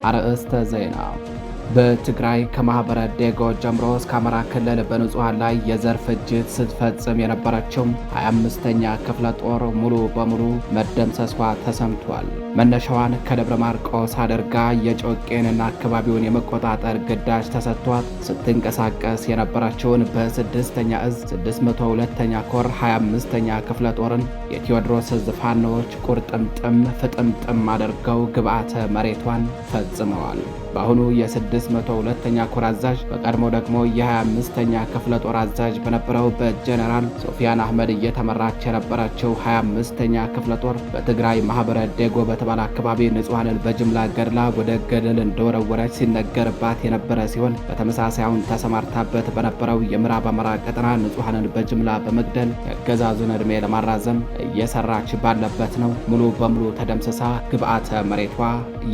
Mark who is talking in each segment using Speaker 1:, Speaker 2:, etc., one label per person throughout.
Speaker 1: አርእስተ ዜና። በትግራይ ከማህበረ ዴጎ ጀምሮ እስከ አማራ ክልል በንጹሃን ላይ የዘር ፍጅት ስትፈጽም የነበረችው 25ኛ ክፍለ ጦር ሙሉ በሙሉ መደምሰሷ ተሰምቷል። መነሻዋን ከደብረ ማርቆስ አድርጋ የጮቄንና አካባቢውን የመቆጣጠር ግዳጅ ተሰጥቷት ስትንቀሳቀስ የነበረችውን በ6ኛ እዝ 602ኛ ኮር 25ኛ ክፍለ ጦርን የቴዎድሮስ እዝ ፋኖዎች ቁርጥምጥም ፍጥምጥም አድርገው ግብዓተ መሬቷን ፈጽመዋል። በአሁኑ የ602ኛ ኮር አዛዥ በቀድሞ ደግሞ የ25ኛ ክፍለ ጦር አዛዥ በነበረው በጀነራል ሶፊያን አህመድ እየተመራች የነበረችው 25ኛ ክፍለ ጦር በትግራይ ማህበረ ዴጎ በተባለ አካባቢ ንጹሃንን በጅምላ ገድላ ወደ ገደል እንደወረወረች ሲነገርባት የነበረ ሲሆን በተመሳሳዩን ተሰማርታበት በነበረው የምዕራብ አማራ ቀጠና ንጹሃንን በጅምላ በመግደል የአገዛዙን ዕድሜ ለማራዘም እየሰራች ባለበት ነው ሙሉ በሙሉ ተደምስሳ ግብዓተ መሬቷ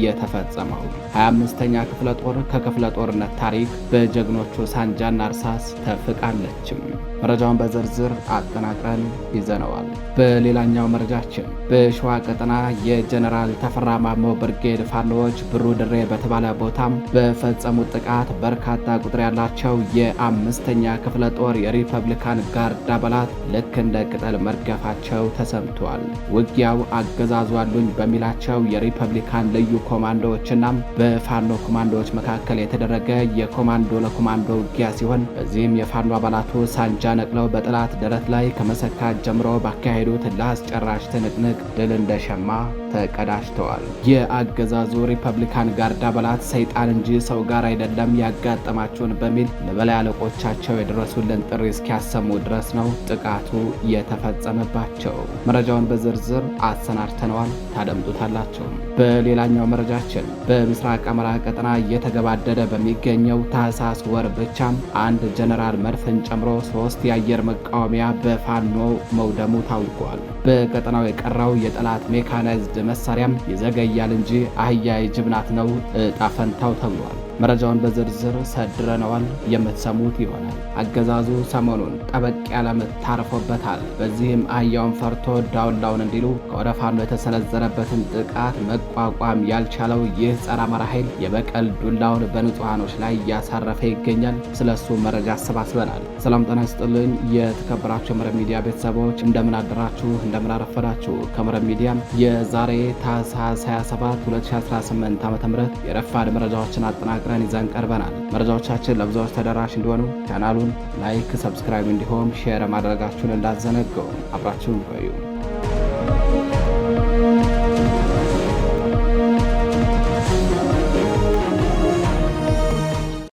Speaker 1: የተፈጸመው። 25ኛ ክፍለ ጦር ከክፍለ ጦርነት ታሪክ በጀግኖቹ ሳንጃና እርሳስ ተፍቃለችም። መረጃውን በዝርዝር አጠናቅረን ይዘነዋል። በሌላኛው መረጃችን በሸዋ ቀጠና የጀነራል ተፈራ ማሞ ብርጌድ ፋኖዎች ብሩ ድሬ በተባለ ቦታም በፈጸሙት ጥቃት በርካታ ቁጥር ያላቸው የ5ኛ ክፍለ ጦር የሪፐብሊካን ጋርድ አባላት ልክ እንደ ቅጠል መርገፋቸው ተሰምቷል። ውጊያው አገዛዙ አሉኝ በሚላቸው የሪፐብሊካን ልዩ ኮማንዶዎችና በፋኖ ኮማንዶዎች መካከል የተደረገ የኮማንዶ ለኮማንዶ ውጊያ ሲሆን በዚህም የፋኖ አባላቱ ሳንጃ ነቅለው በጠላት ደረት ላይ ከመሰካት ጀምሮ ባካሄዱት ለአስጨራሽ ትንቅንቅ ድል እንደሸማ ተቀዳጅተዋል። የአገዛዙ ሪፐብሊካን ጋርድ አባላት ሰይጣን እንጂ ሰው ጋር አይደለም ያጋጠማቸውን በሚል ለበላይ አለቆቻቸው የደረሱልን ጥሪ እስኪያሰሙ ድረስ ነው ጥቃቱ የተፈጸመባቸው። መረጃውን በዝርዝር አሰናድተነዋል፣ ታደምጡታላችሁ። በሌላኛው መረጃችን በምስራቅ አማራ ቀጠና እየተገባደደ በሚገኘው ታህሳስ ወር ብቻም አንድ ጀነራል መድፍን ጨምሮ 3 የአየር መቃወሚያ በፋኖ መውደሙ ታውቋል። በቀጠናው የቀረው የጠላት ሜካናይዝድ መሳሪያም ይዘገያል እንጂ አህያ የጅብ ናት ነው ዕጣ ፈንታው ተብሏል። መረጃውን በዝርዝር ሰድረነዋል፣ የምትሰሙት ይሆናል። አገዛዙ ሰሞኑን ጠበቅ ያለ ምት ታርፎበታል። በዚህም አህያውን ፈርቶ ዳውላውን እንዲሉ ከወደ ፋኖ የተሰነዘረበትን ጥቃት መቋቋም ያልቻለው ይህ ጸረ አማራ ኃይል የበቀል ዱላውን በንጹሃኖች ላይ እያሳረፈ ይገኛል። ስለሱ መረጃ አሰባስበናል። ሰላም ጤና ይስጥልኝ የተከበራችሁ የመረብ ሚዲያ ቤተሰቦች እንደምን አደራችሁ፣ እንደምን አረፈዳችሁ። ከመረብ ሚዲያም የዛሬ ታህሳስ 27 2018 ዓ.ም የረፋድ መረጃዎችን አጠናቅረን ይዘን ቀርበናል። መረጃዎቻችን ለብዙዎች ተደራሽ እንዲሆኑ ቻናሉን ላይክ፣ ሰብስክራይብ እንዲሁም ሼር ማድረጋችሁን እንዳትዘነጉ። አብራችሁን ቆዩ።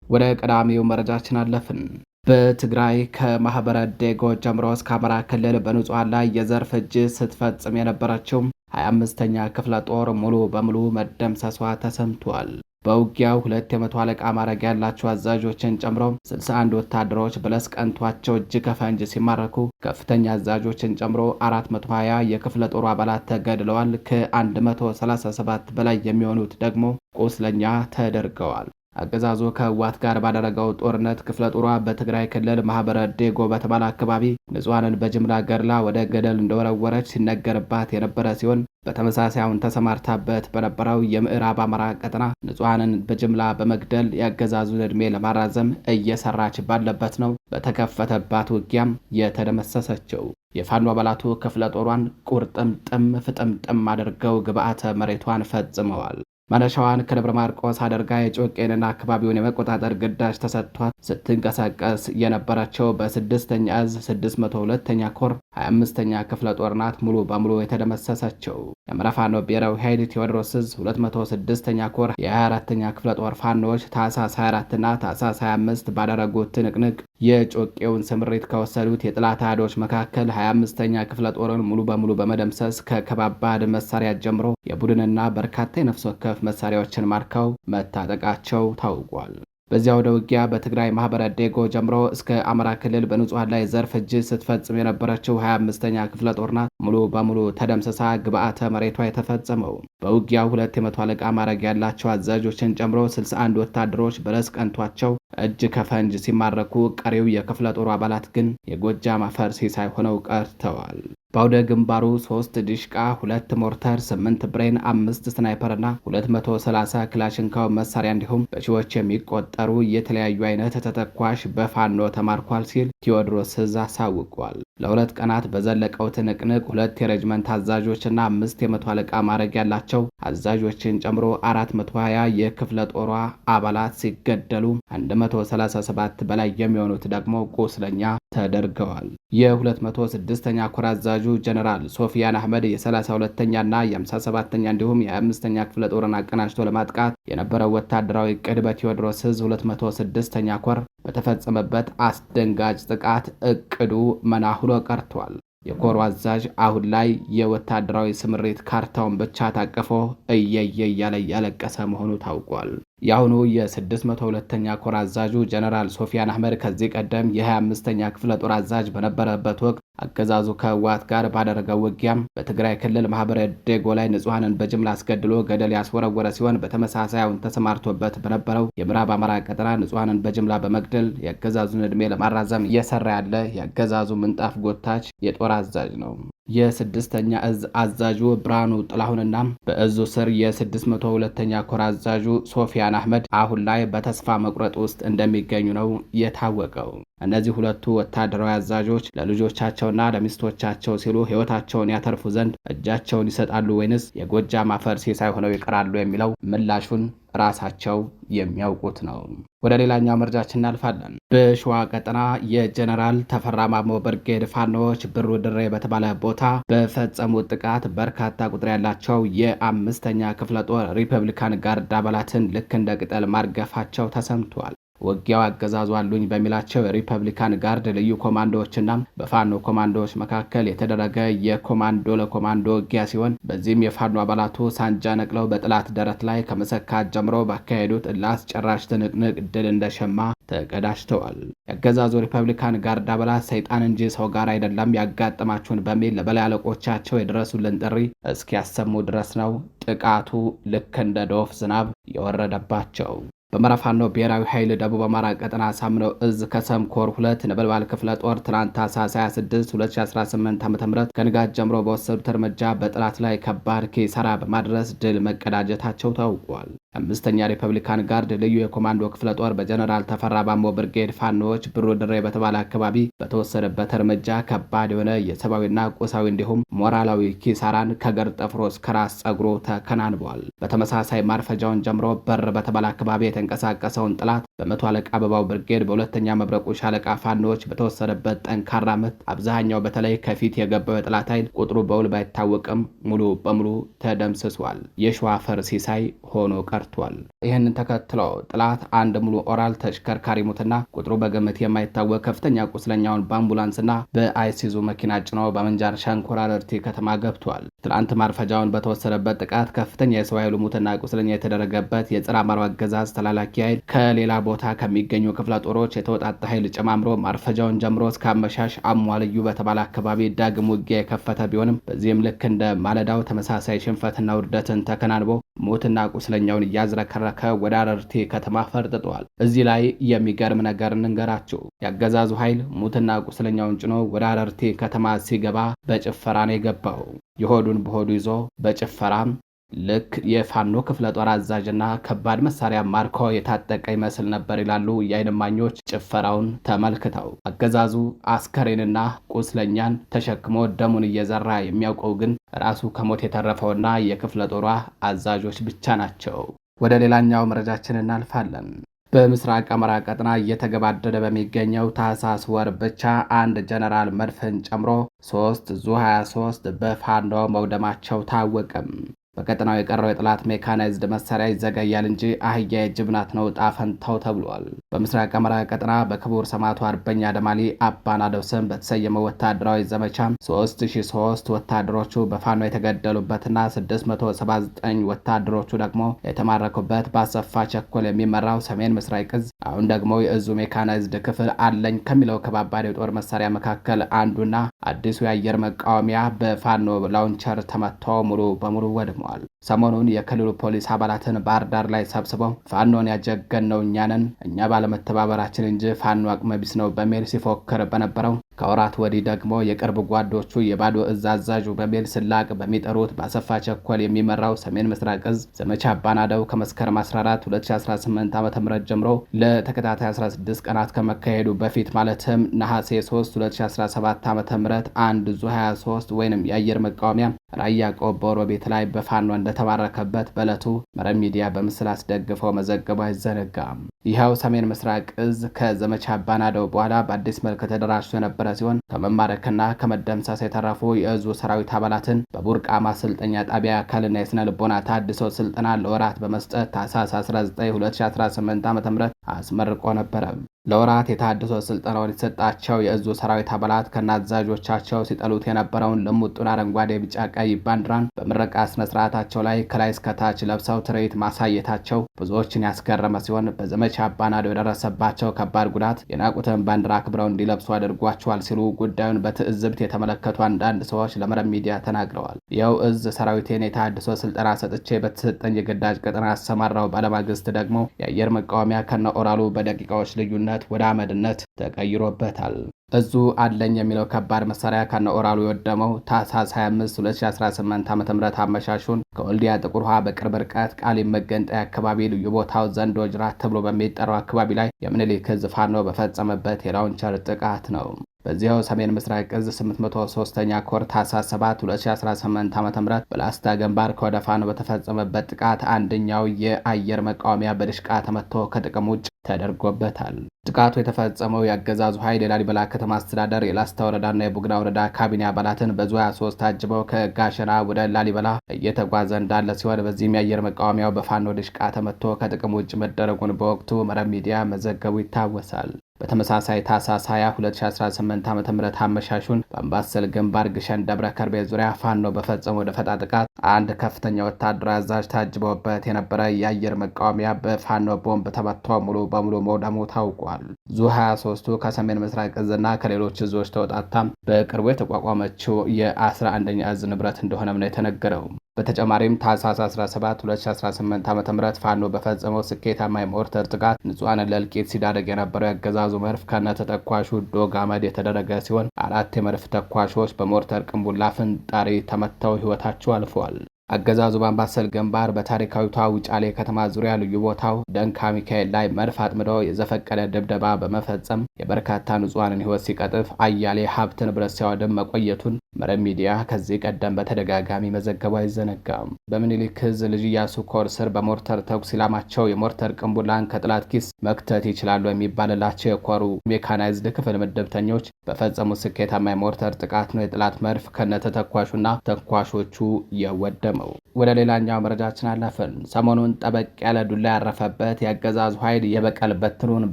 Speaker 1: ወደ ቀዳሚው መረጃችን አለፍን። በትግራይ ከማህበረ ዴጎ ጀምሮ እስከ አማራ ክልል በንጹሃን ላይ የዘር ፍጅት ስትፈጽም የነበረችው 25ኛ ክፍለ ጦር ሙሉ በሙሉ መደምሰሷ ተሰምቷል። በውጊያው 2 የመቶ አለቃ ማዕረግ ያላቸው አዛዦችን ጨምሮ 61 ወታደሮች በለስ ቀንቷቸው እጅ ከፈንጅ ሲማረኩ ከፍተኛ አዛዦችን ጨምሮ 420 የክፍለ ጦሩ አባላት ተገድለዋል። ከ137 በላይ የሚሆኑት ደግሞ ቁስለኛ ተደርገዋል። አገዛዙ ከህወሓት ጋር ባደረገው ጦርነት ክፍለ ጦሯ በትግራይ ክልል ማህበረ ዴጎ በተባለ አካባቢ ንጹሃንን በጅምላ ገድላ ወደ ገደል እንደወረወረች ሲነገርባት የነበረ ሲሆን በተመሳሳዩን ተሰማርታበት በነበረው የምዕራብ አማራ ቀጠና ንጹሃንን በጅምላ በመግደል ያገዛዙን ዕድሜ ለማራዘም እየሰራች ባለበት ነው በተከፈተባት ውጊያም የተደመሰሰችው። የፋኖ አባላቱ ክፍለ ጦሯን ቁርጥምጥም ፍጥምጥም አድርገው ግብዓተ መሬቷን ፈጽመዋል። መነሻዋን ከደብረ ማርቆስ አድርጋ የጮቄንና አካባቢውን የመቆጣጠር ግዳጅ ተሰጥቷት ስትንቀሳቀስ የነበረችው በ6ኛ እዝ 602ኛ ኮር 25ኛ ክፍለ ጦር ናት ሙሉ በሙሉ የተደመሰሰችው። የአማራ ፋኖ ብሔራዊ ኃይል ቴዎድሮስ እዝ 206ኛ ኮር የ24ኛ ክፍለ ጦር ፋኖዎች ታህሳስ 24ና ታህሳስ 25 ባደረጉት ትንቅንቅ የጮቄውን ስምሪት ከወሰዱት የጥላት አህዶች መካከል 25ኛ ክፍለ ጦርን ሙሉ በሙሉ በመደምሰስ ከከባባድ መሳሪያ ጀምሮ የቡድንና በርካታ የነፍስ ወከፍ መሳሪያዎችን ማርከው መታጠቃቸው ታውቋል። በዚያ ወደ ውጊያ በትግራይ ማህበረ ዴጎ ጀምሮ እስከ አማራ ክልል በንጹሃን ላይ ዘር ፍጅት ስትፈጽም የነበረችው 25ኛ ክፍለ ጦር ናት ሙሉ በሙሉ ተደምስሳ ግብዓተ መሬቷ የተፈጸመው። በውጊያው 2 የመቶ አለቃ ማዕረግ ያላቸው አዛዦችን ጨምሮ 61 ወታደሮች በለስ ቀንቷቸው እጅ ከፈንጅ ሲማረኩ፣ ቀሪው የክፍለ ጦሩ አባላት ግን የጎጃም አፈር ሲሳይ ሆነው ቀርተዋል። በአውደ ግንባሩ 3 ዲሽቃ፣ 2 ሞርተር፣ 8 ብሬን፣ 5 ስናይፐርና 230 ክላሽንካው መሳሪያ እንዲሁም በሺዎች የሚቆጠሩ የተለያዩ አይነት ተተኳሽ በፋኖ ተማርኳል ሲል ቴዎድሮስ ዕዝ አሳውቋል። ለሁለት ቀናት በዘለቀው ትንቅንቅ 2 የሬጅመንት አዛዦችና 5 የመቶ አለቃ ማዕረግ ያላቸው አዛዦችን ጨምሮ 420 የክፍለ ጦሯ አባላት ሲገደሉ 137 በላይ የሚሆኑት ደግሞ ቁስለኛ ተደርገዋል። የ206ኛ ኮር አዛዡ ጀነራል ሶፊያን አህመድ የ32ኛና የ57ኛ እንዲሁም የ25ኛ ክፍለ ጦርን አቀናጅቶ ለማጥቃት የነበረው ወታደራዊ ዕቅድ በቴዎድሮስ ዕዝ 206ኛ ኮር በተፈጸመበት አስደንጋጭ ጥቃት እቅዱ መና ሆኖ ቀርቷል። የኮሩ አዛዥ አሁን ላይ የወታደራዊ ስምሪት ካርታውን ብቻ ታቅፎ እየየ እያለ ያለቀሰ መሆኑ ታውቋል። የአሁኑ የ602ኛ ኮር አዛዡ ጀነራል ሶፊያን አህመድ ከዚህ ቀደም የ25ኛ ክፍለ ጦር አዛዥ በነበረበት ወቅት አገዛዙ ከህወሓት ጋር ባደረገው ውጊያም በትግራይ ክልል ማህበረ ደጎ ላይ ንጹሐንን በጅምላ አስገድሎ ገደል ያስወረወረ ሲሆን በተመሳሳይ አሁን ተሰማርቶበት በነበረው የምዕራብ አማራ ቀጠና ንጹሐንን በጅምላ በመግደል የአገዛዙን ዕድሜ ለማራዘም እየሰራ ያለ የአገዛዙ ምንጣፍ ጎታች የጦር አዛዥ ነው። የ6ኛ እዝ አዛዡ ብርሃኑ ጥላሁንና በእዙ ስር የ602ኛ ኮር አዛዡ ሶፊያን አህመድ አሁን ላይ በተስፋ መቁረጥ ውስጥ እንደሚገኙ ነው የታወቀው። እነዚህ ሁለቱ ወታደራዊ አዛዦች ለልጆቻቸውና ለሚስቶቻቸው ሲሉ ሕይወታቸውን ያተርፉ ዘንድ እጃቸውን ይሰጣሉ ወይንስ የጎጃም አፈር ሲሳይ ሆነው ይቀራሉ የሚለው ምላሹን ራሳቸው የሚያውቁት ነው። ወደ ሌላኛው መረጃችን እናልፋለን። በሸዋ ቀጠና የጀነራል ተፈራ ማሞ ብርጌድ ፋኖዎች ብሩ ድሬ በተባለ ቦታ በፈጸሙት ጥቃት በርካታ ቁጥር ያላቸው የ5ኛ ክፍለ ጦር ሪፐብሊካን ጋርድ አባላትን ልክ እንደ ቅጠል ማርገፋቸው ተሰምቷል። ውጊያው አገዛዙ አሉኝ በሚላቸው የሪፐብሊካን ጋርድ ልዩ ኮማንዶዎችና በፋኖ ኮማንዶዎች መካከል የተደረገ የኮማንዶ ለኮማንዶ ውጊያ ሲሆን በዚህም የፋኖ አባላቱ ሳንጃ ነቅለው በጥላት ደረት ላይ ከመሰካት ጀምሮ ባካሄዱት ለአስጨራሽ ትንቅንቅ ድል እንደሸማ ተቀዳጅተዋል። የአገዛዙ ሪፐብሊካን ጋርድ አባላት ሰይጣን እንጂ ሰው ጋር አይደለም ያጋጠማችሁን በሚል ለበላይ አለቆቻቸው የድረሱልን ጥሪ እስኪያሰሙ ድረስ ነው ጥቃቱ ልክ እንደ ዶፍ ዝናብ የወረደባቸው። በአማራ ፋኖ ብሔራዊ ኃይል ደቡብ አማራ ቀጠና ሳምነው ዕዝ ከሰም ኮር 2 ነበልባል ክፍለ ጦር ትናንት ታኅሳስ 26 2018 ዓ.ም ከንጋት ጀምሮ በወሰዱት እርምጃ በጠላት ላይ ከባድ ኪሳራ በማድረስ ድል መቀዳጀታቸው ታውቋል። 5ኛ ሪፐብሊካን ጋርድ ልዩ የኮማንዶ ክፍለ ጦር በጀነራል ተፈራ ማሞ ብርጌድ ፋኖዎች ብሩ ድሬ በተባለ አካባቢ በተወሰደበት እርምጃ ከባድ የሆነ የሰብአዊና ቁሳዊ እንዲሁም ሞራላዊ ኪሳራን ከገር ጠፍሮ እስከ ራስ ጸጉሩ ተከናንቧል። በተመሳሳይ ማርፈጃውን ጀምሮ በር በተባለ አካባቢ የተንቀሳቀሰውን ጥላት በመቶ አለቃ አበባው ብርጌድ በሁለተኛ መብረቁ ሻለቃ ፋኖዎች በተወሰደበት ጠንካራ ምት አብዛኛው በተለይ ከፊት የገባው የጥላት ኃይል ቁጥሩ በውል ባይታወቅም ሙሉ በሙሉ ተደምስሷል። የሸዋ አፈር ሲሳይ ሆኖ ቀርቷል። ይህንን ተከትሎ ጥላት አንድ ሙሉ ኦራል ተሽከርካሪ ሙትና ቁጥሩ በግምት የማይታወቅ ከፍተኛ ቁስለኛውን በአምቡላንስና በአይሲዙ መኪና ጭኖ በመንጃር ሸንኮራ ረርቲ ከተማ ገብቷል። ትላንት ማርፈጃውን በተወሰደበት ጥቃት ከፍተኛ የሰው ኃይሉ ሙትና ቁስለኛ የተደረገበት የጸረ አማራው አገዛዝ ተላላኪ ኃይል ከሌላ ቦታ ከሚገኙ ክፍለ ጦሮች የተወጣጣ ኃይል ጨማምሮ ማርፈጃውን ጀምሮ እስከ አመሻሽ አሟልዩ በተባለ አካባቢ ዳግም ውጊያ የከፈተ ቢሆንም በዚህም ልክ እንደ ማለዳው ተመሳሳይ ሽንፈትና ውርደትን ተከናንቦ ሞትና ቁስለኛውን እያዝረከረከ ወደ አረርቲ ከተማ ፈርጥጧል። እዚህ ላይ የሚገርም ነገር እንንገራችሁ። ያገዛዙ ኃይል ሙትና ቁስለኛውን ጭኖ ወደ አረርቲ ከተማ ሲገባ በጭፈራ ነው የገባው። የሆዱን በሆዱ ይዞ በጭፈራም ልክ የፋኖ ክፍለ ጦር አዛዥና ከባድ መሳሪያ ማርኮ የታጠቀ ይመስል ነበር ይላሉ የዓይን እማኞች ጭፈራውን ተመልክተው። አገዛዙ አስከሬንና ቁስለኛን ተሸክሞ ደሙን እየዘራ የሚያውቀው ግን ራሱ ከሞት የተረፈውና የክፍለ ጦሯ አዛዦች ብቻ ናቸው። ወደ ሌላኛው መረጃችን እናልፋለን። በምስራቅ አማራ ቀጠና እየተገባደደ በሚገኘው ታህሳስ ወር ብቻ አንድ ጀነራል መድፍን ጨምሮ 3 ዙ 23 በፋኖ መውደማቸው ታወቀም። በቀጠናው የቀረው የጠላት ሜካናይዝድ መሳሪያ ይዘገያል እንጂ አህያ የጅብ ናት ነው ዕጣ ፈንታው ተብሏል። በምስራቅ አማራ ቀጠና በክቡር ሰማዕቱ አርበኛ ደማሊ አባናደው ስም በተሰየመው ወታደራዊ ዘመቻ 3003 ወታደሮቹ በፋኖ የተገደሉበትና 679 ወታደሮቹ ደግሞ የተማረኩበት በአሰፋ ቸኮል የሚመራው ሰሜን ምስራቅ ዕዝ አሁን ደግሞ የእዙ ሜካናይዝድ ክፍል አለኝ ከሚለው ከባባድ የጦር መሳሪያ መካከል አንዱና አዲሱ የአየር መቃወሚያ በፋኖ ላውንቸር ተመቶ ሙሉ በሙሉ ወድሟል። ሰሞኑን የክልሉ ፖሊስ አባላትን ባህር ዳር ላይ ሰብስበው ፋኖን ያጀገነው እኛ ነን፣ እኛ ባለመተባበራችን እንጂ ፋኖ አቅመ ቢስ ነው በሚል ሲፎክር በነበረው ከወራት ወዲህ ደግሞ የቅርብ ጓዶቹ የባዶ እዝ አዛዡ በሚል ስላቅ በሚጠሩት በአሰፋ ቸኮል የሚመራው ሰሜን ምስራቅ እዝ ዘመቻ አባናደው ከመስከረም 14 2018 ዓ.ም ጀምሮ ለተከታታይ 16 ቀናት ከመካሄዱ በፊት ማለትም ነሐሴ 3 2017 ዓ.ም አንድ ዙ 23 ወይንም የአየር መቃወሚያ ራያ ቆቦ ሮቤት ላይ በፋኖ እንደተማረከበት በዕለቱ መረብ ሚዲያ በምስል አስደግፈው መዘገቡ አይዘነጋም። ይኸው ሰሜን ምስራቅ እዝ ከዘመቻ አባናደው በኋላ በአዲስ መልክ ተደራጅቶ የነበረ ሲሆን ከመማረክና ከመደምሰስ የተረፉ የእዙ ሰራዊት አባላትን በቡርቃ ማሰልጠኛ ጣቢያ አካልና የስነ ልቦና ታድሶ ስልጠና ለወራት በመስጠት ታህሳስ 19 2018 ዓ.ም አስመርቆ ነበረ። ለወራት የታድሶ ስልጠናውን የተሰጣቸው የእዙ ሰራዊት አባላት ከናዛዦቻቸው ሲጠሉት የነበረውን ልሙጡን አረንጓዴ፣ ቢጫ፣ ቀይ ባንዲራን በምረቃ ስነ ስርዓታቸው ላይ ከላይ እስከታች ለብሰው ትርኢት ማሳየታቸው ብዙዎችን ያስገረመ ሲሆን በዘመቻ አባናደው የደረሰባቸው ከባድ ጉዳት የናቁትን ባንዲራ አክብረው እንዲለብሱ አድርጓቸዋል ሲሉ ጉዳዩን በትዕዝብት የተመለከቱ አንዳንድ ሰዎች ለመረብ ሚዲያ ተናግረዋል። ይኸው እዝ ሰራዊቴን የታድሶ ስልጠና ሰጥቼ በተሰጠኝ የግዳጅ ቀጠና አሰማራው ባለማግስት ደግሞ የአየር መቃወሚያ ከነ ኦራሉ በደቂቃዎች ልዩነት ወደ አመድነት ተቀይሮበታል። እዙ አለኝ የሚለው ከባድ መሳሪያ ከነ ኦራሉ የወደመው ታህሳስ 25 2018 ዓ.ም አመሻሹን ከወልዲያ ጥቁር ውሃ በቅርብ ርቀት ቃሊም መገንጠያ አካባቢ ልዩ ቦታው ዘንዶ ጅራት ተብሎ በሚጠራው አካባቢ ላይ የምኒልክ ዕዝ ፋኖ በፈጸመበት የላውንቸር ጥቃት ነው። በዚያው ሰሜን ምስራቅ ዕዝ 803ኛ ኮር ታህሳስ 7 2018 ዓ.ም በላስታ ግንባር ከወደ ፋኖ በተፈጸመበት ጥቃት አንደኛው የአየር መቃወሚያ በድሽቃ ተመቶ ከጥቅም ውጭ ተደርጎበታል። ጥቃቱ የተፈጸመው የአገዛዙ ኃይል የላሊበላ ከተማ አስተዳደር የላስታ ወረዳና የቡግና ወረዳ ካቢኔ አባላትን በዙ 23 ታጅበው ከጋሸና ወደ ላሊበላ እየተጓዘ እንዳለ ሲሆን በዚህም የአየር መቃወሚያው በፋኖ ድሽቃ ተመቶ ከጥቅም ውጭ መደረጉን በወቅቱ መረብ ሚዲያ መዘገቡ ይታወሳል። በተመሳሳይ ታህሳስ 20 2018 ዓ.ም አመሻሹን በአምባሰል ግንባር ግሸን ደብረ ከርቤ ዙሪያ ፋኖ በፈጸመው ደፈጣ ጥቃት አንድ ከፍተኛ ወታደራዊ አዛዥ ታጅበውበት የነበረ የአየር መቃወሚያ በፋኖ ቦምብ ተመቶ ሙሉ በሙሉ መውደሙ ታውቋል። ዙ 23ቱ ከሰሜን ምስራቅ ዕዝና ከሌሎች ዕዞች ተወጣጣም በቅርቡ የተቋቋመችው የ11ኛ ዕዝ ንብረት እንደሆነም ነው የተነገረው። በተጨማሪም ታህሳስ 17 2018 ዓ.ም ፋኖ በፈጸመው ስኬታማ የሞርተር ጥቃት ንጹሃንን ለእልቂት ሲዳረግ የነበረው የአገዛዙ መድፍ ከነተተኳሹ ዶግ አመድ የተደረገ ሲሆን 4 የመድፍ ተኳሾች በሞርተር ቅንቡላ ፍንጣሪ ተመተው ሕይወታቸው አልፈዋል። አገዛዙ በአምባሰል ግንባር በታሪካዊቷ ውጫሌ ከተማ ዙሪያ ልዩ ቦታው ደንካ ሚካኤል ላይ መድፍ አጥምደው የዘፈቀደ ድብደባ በመፈጸም የበርካታ ንጹሃንን ሕይወት ሲቀጥፍ አያሌ ሀብት ንብረት ሲያወድም መቆየቱን መረብ ሚዲያ ከዚህ ቀደም በተደጋጋሚ መዘገቡ አይዘነጋም። በምኒልክ ዕዝ ልጅ ኢያሱ ኮር ስር በሞርተር ተኩስ ኢላማቸው የሞርተር ቅንቡላን ከጥላት ኪስ መክተት ይችላሉ የሚባልላቸው የኮሩ ሜካናይዝድ ክፍል ምድብተኞች በፈጸሙት ስኬታማ የሞርተር ጥቃት ነው የጥላት መድፍ ከነተተኳሹና ተኳሾቹ የወደመው። ወደ ሌላኛው መረጃችን አለፍን። ሰሞኑን ጠበቅ ያለ ዱላ ያረፈበት የአገዛዙ ኃይል የበቀል በትሩን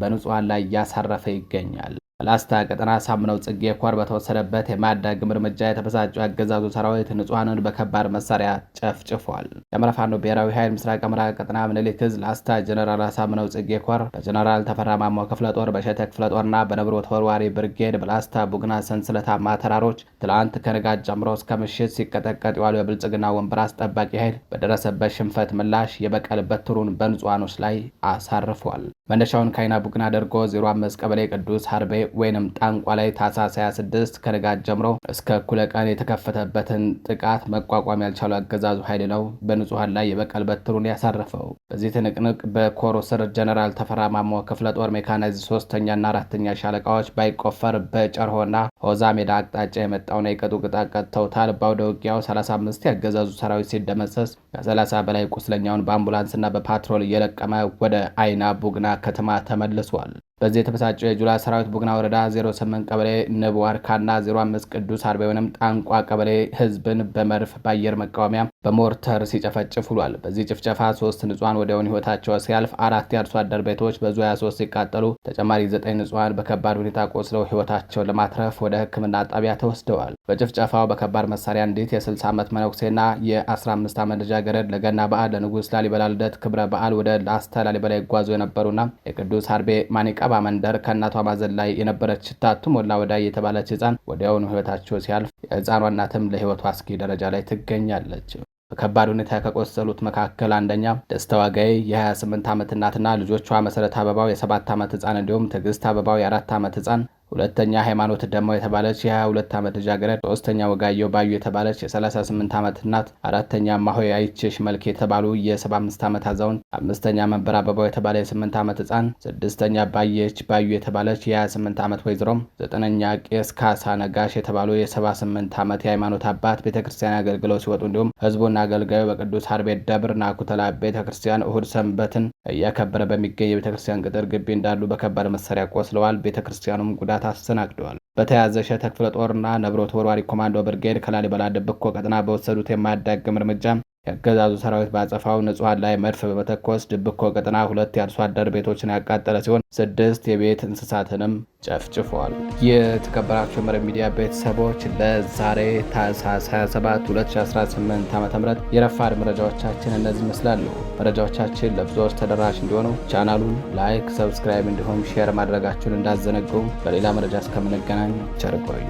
Speaker 1: በንጹሃን ላይ እያሳረፈ ይገኛል። ላስታ ቀጠና ሳምነው ጽጌ ኮር በተወሰደበት የማያዳግም እርምጃ የተበሳጨው የአገዛዙ ሰራዊት ንጹሃንን በከባድ መሳሪያ ጨፍጭፏል። የአማራ ፋኖ ብሔራዊ ኃይል ምስራቅ አማራ ቀጠና ምኒልክ ዕዝ ላስታ ጀነራል ሳምነው ጽጌ ኮር በጀነራል ተፈራ ማሞ ክፍለ ጦር በሸተ ክፍለ ጦርና በነብሮ ተወርዋሪ ብርጌድ በላስታ ቡግና ሰንሰለታማ ተራሮች ትላንት ከንጋት ጀምሮ እስከ ምሽት ሲቀጠቀጥ የዋሉ የብልጽግና ወንበር አስጠባቂ ኃይል በደረሰበት ሽንፈት ምላሽ የበቀል በትሩን በንጹሃኖች ላይ አሳርፏል። መነሻውን ካይና ቡግና አድርጎ 05 ቀበሌ ቅዱስ ሀርቤ ወይንም ጣንቋ ላይ ታህሳስ 26 ከንጋት ጀምሮ እስከ እኩለ ቀን የተከፈተበትን ጥቃት መቋቋም ያልቻሉ አገዛዙ ኃይል ነው በንጹሃን ላይ የበቀል በትሩን ያሳረፈው። በዚህ ትንቅንቅ በኮሩ ስር ጀነራል ተፈራ ማሞ ክፍለ ጦር ሜካናይዝ 3ኛና 4ኛ ሻለቃዎች ባይቆፈር በጨርሆና ሆዛ ሜዳ አቅጣጫ የመጣውን የቀጡ ቅጣት ቀጥተውታል። በአውደ ውጊያው 35 ያገዛዙ ሰራዊት ሲደመሰስ ከ30 በላይ ቁስለኛውን በአምቡላንስና በፓትሮል እየለቀመ ወደ አይና ቡግና ከተማ ተመልሷል። በዚህ የተበሳጨው የጁላ ሰራዊት ቡግና ወረዳ 08 ቀበሌ ንብ ዋርካና 05 ቅዱስ አርቤ ወይንም ጣንቋ ቀበሌ ህዝብን በመድፍ በአየር መቃወሚያ በሞርተር ሲጨፈጭፍ ውሏል። በዚህ ጭፍጨፋ 3 ንጹሃን ወዲያውኑ ህይወታቸው ሲያልፍ 4 የአርሶ አደር ቤቶች በዙ 23 ሲቃጠሉ ተጨማሪ 9 ንጹሃን በከባድ ሁኔታ ቆስለው ህይወታቸውን ለማትረፍ ወደ ሕክምና ጣቢያ ተወስደዋል። በጭፍጨፋው በከባድ መሳሪያ አንዲት የ60 ዓመት መነኩሴና የ15 ዓመት ልጃገረድ ለገና በዓል ለንጉሥ ላሊበላ ልደት ክብረ በዓል ወደ ላስታ ላሊበላ ይጓዙ የነበሩና የቅዱስ አርቤ ማኒቃ መንደር ከእናቷ ማዘን ላይ የነበረች ታቱ ሞላ ወዳይ የተባለች ህፃን ወዲያውኑ ህይወታቸው ሲያልፍ የህፃኗ እናትም ለህይወቷ አስጊ ደረጃ ላይ ትገኛለች። በከባድ ሁኔታ ከቆሰሉት መካከል አንደኛ ደስታ ዋጋዬ የ28 ዓመት እናትና ልጆቿ መሰረት አበባው የ7 ዓመት ህፃን እንዲሁም ትዕግስት አበባው የ4 ዓመት ህፃን ሁለተኛ ሃይማኖት ደማው የተባለች የ22 ዓመት ልጃገረድ፣ ሶስተኛ ወጋየው ባዩ የተባለች የ38 ዓመት እናት፣ አራተኛ ማሆይ አይችሽ መልክ የተባሉ የ75 ዓመት አዛውንት፣ አምስተኛ መንበር አበባው የተባለ የ8 ዓመት ህፃን፣ ስድስተኛ ባየች ባዩ የተባለች የ28 ዓመት ወይዘሮም፣ ዘጠነኛ ቄስ ካሳ ነጋሽ የተባሉ የ78 ዓመት የሃይማኖት አባት ቤተክርስቲያን አገልግለው ሲወጡ እንዲሁም ህዝቡና አገልጋዩ በቅዱስ ሀርቤት ደብር ናኩተላ ቤተክርስቲያን እሁድ ሰንበትን እያከበረ በሚገኝ የቤተክርስቲያን ቅጥር ግቢ እንዳሉ በከባድ መሳሪያ ቆስለዋል። ቤተክርስቲያኑም ጉዳት አስተናግደዋል። በተያዘ ሸተ ክፍለ ጦርና ነብሮ ተወርዋሪ ኮማንዶ ብርጌድ ከላሊበላ ድብኮ ቀጠና በወሰዱት የማያዳግም እርምጃ የአገዛዙ ሰራዊት በአጸፋው ንጹሐን ላይ መድፍ በመተኮስ ድብኮ ቀጠና 2 የአርሶ አደር ቤቶችን ያቃጠለ ሲሆን 6 የቤት እንስሳትንም ጨፍጭፏል። የተከበራችሁ የመረብ ሚዲያ ቤተሰቦች ለዛሬ ታህሳስ 27 2018 ዓ.ም የረፋድ መረጃዎቻችን እነዚህ ይመስላሉ። መረጃዎቻችን ለብዙዎች ተደራሽ እንዲሆኑ ቻናሉን ላይክ፣ ሰብስክራይብ እንዲሁም ሼር ማድረጋችሁን እንዳዘነጉ። በሌላ መረጃ እስከምንገናኝ ቸር ቆዩ።